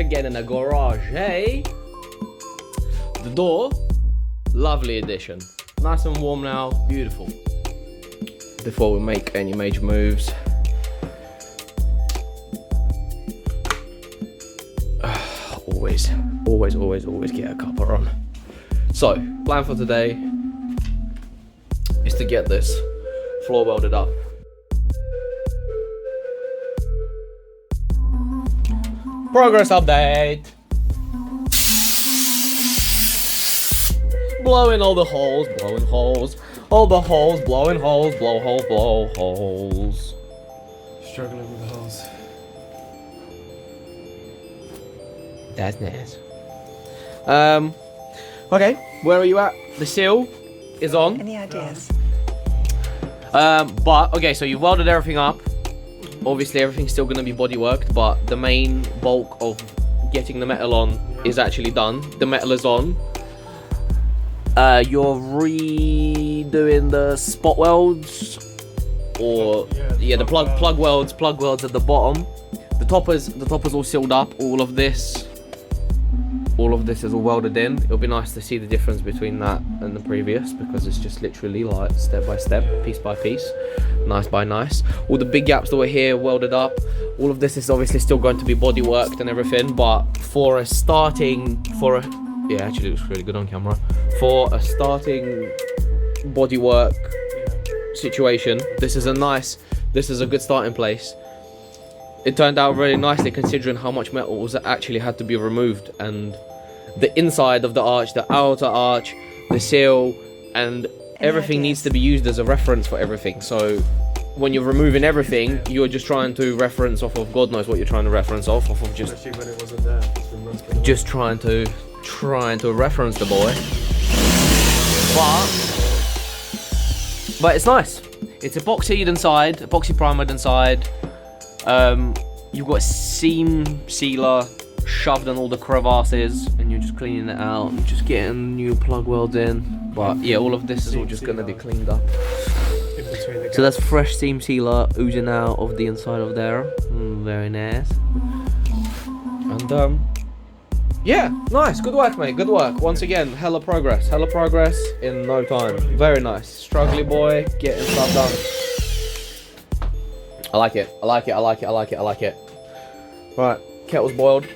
again in the garage, hey? The door, lovely addition. Nice and warm now, beautiful. Before we make any major moves. Always get a cuppa on. So, plan for today is to get this floor welded up. Progress update. Blowing all the holes, blowing holes, all the holes, blowing holes, blow holes. Struggling with the holes. That's nice. Okay, where are you at? The sill is on. Any ideas? But okay, so you've welded everything up. Obviously, everything's still going to be body worked, but the main bulk of getting the metal on is actually done. The metal is on. You're redoing the spot welds, or yeah, the plug welds at the bottom. The topper's all sealed up. All of this is all welded in. It'll be nice to see the difference between that and the previous, because it's just literally like step by step, piece by piece, nice by nice. All the big gaps that were here welded up. All of this is obviously still going to be body worked and everything, but yeah, actually it looks really good on camera. For a starting body work situation, this is a good starting place. It turned out really nicely considering how much metal was actually had to be removed, and the inside of the arch, the outer arch, the sill, and everything needs to be used as a reference for everything. So when you're removing everything, you're just trying to reference off of God knows what you're trying to reference off of just especially when it wasn't there. just trying to reference the boy. But it's nice. It's epoxied inside, epoxy primered inside. You've got a seam sealer shoved in all the crevasses, and you're just cleaning it out and just getting new plug welds in. But yeah, all of this is all just going to be cleaned up. So that's fresh seam sealer oozing out of the inside of there. Very nice. And yeah, nice. Good work, mate. Good work. Once again, hella progress in no time. Very nice. Struggly boy, getting stuff done. I like it. Right, kettle's boiled.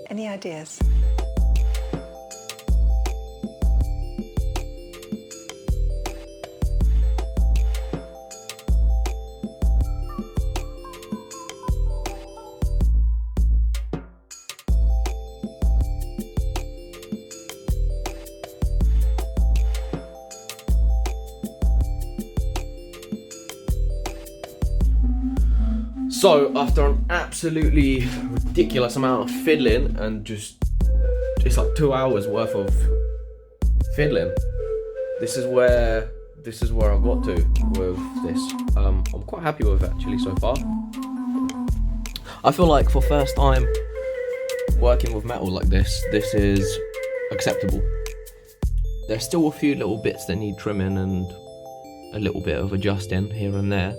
Any ideas? So after an absolutely ridiculous amount of fiddling and it's like 2 hours worth of fiddling, this is where I got to with this. I'm quite happy with it actually so far. I feel like for first time working with metal like this is acceptable. There's still a few little bits that need trimming and a little bit of adjusting here and there,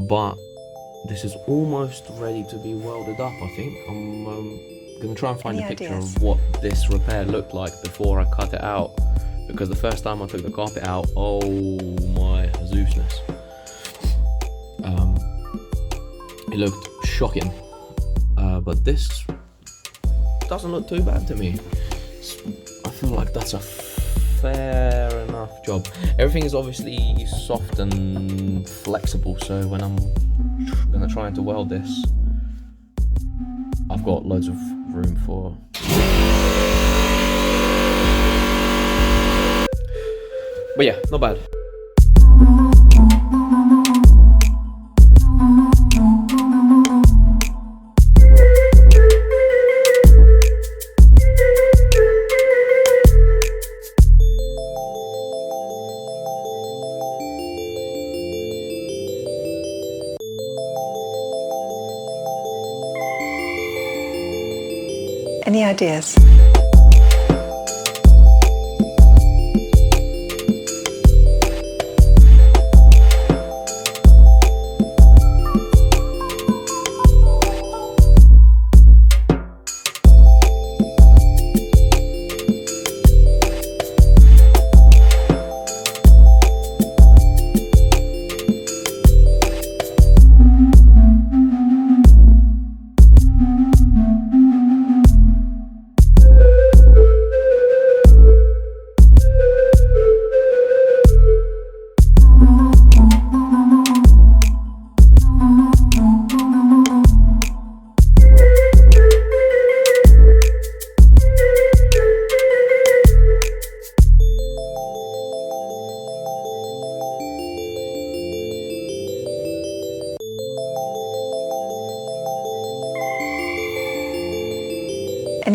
but this is almost ready to be welded up, I think. I'm going to try and find a picture of what this repair looked like before I cut it out, because the first time I took the carpet out, oh my Zeusness. It looked shocking, but this doesn't look too bad to me. I feel like that's a fair enough job. Everything is obviously soft and flexible, so when I'm gonna try to weld this, I've got loads of room for. But yeah, not bad. Any ideas?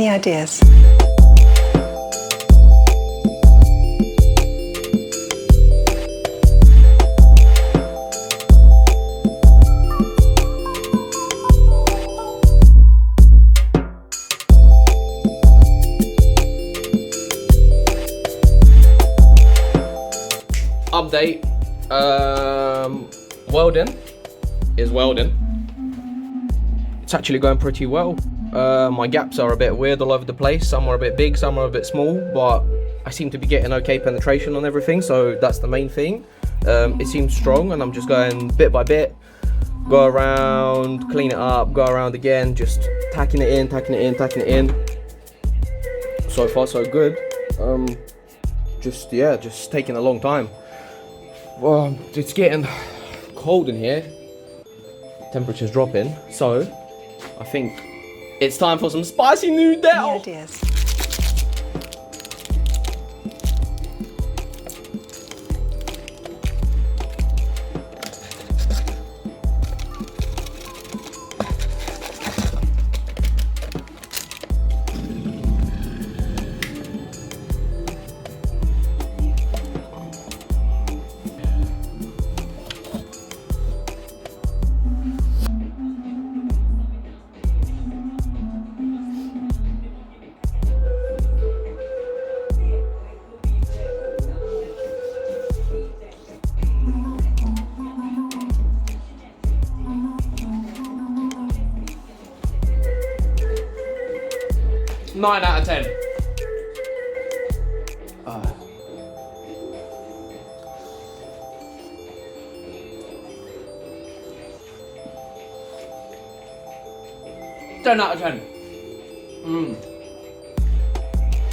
Any ideas? Update. Welding is welding. It's actually going pretty well. My gaps are a bit weird all over the place. Some are a bit big, some are a bit small, but I seem to be getting okay penetration on everything, so that's the main thing. It seems strong, and I'm just going bit by bit, go around, clean it up, go around again, just tacking it in, tacking it in, tacking it in. So far so good. Just taking a long time. Well, it's getting cold in here. Temperature's dropping, so I think it's time for some spicy Any noodles. ideas? Nine out of 10. Ten out of 10.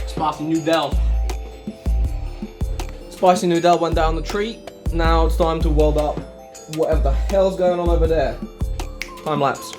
Spicy noodle. Spicy noodle went down the tree. Now it's time to weld up whatever the hell's going on over there. Time lapse.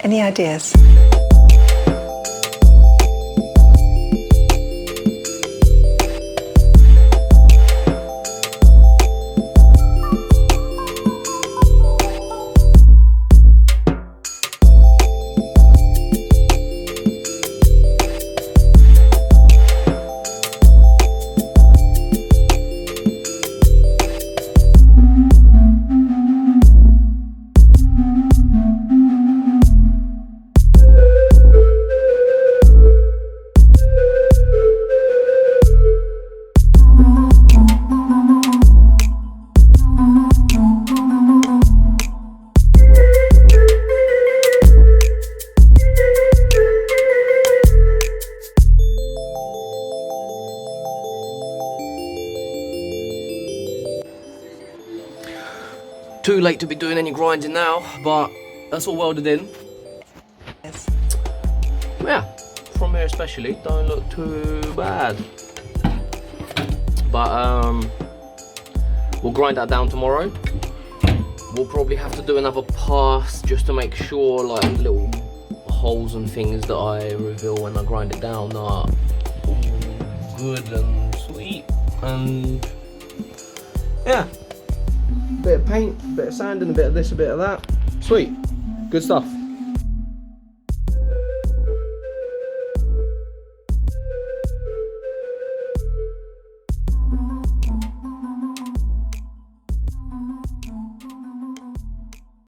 Any ideas? Too late to be doing any grinding now, but that's all welded in. Yes. Yeah, from here especially, don't look too bad. But we'll grind that down tomorrow. We'll probably have to do another pass just to make sure like little holes and things that I reveal when I grind it down are good and sweet. And yeah, bit of paint, bit of sand, and a bit of this, a bit of that. Sweet, good stuff.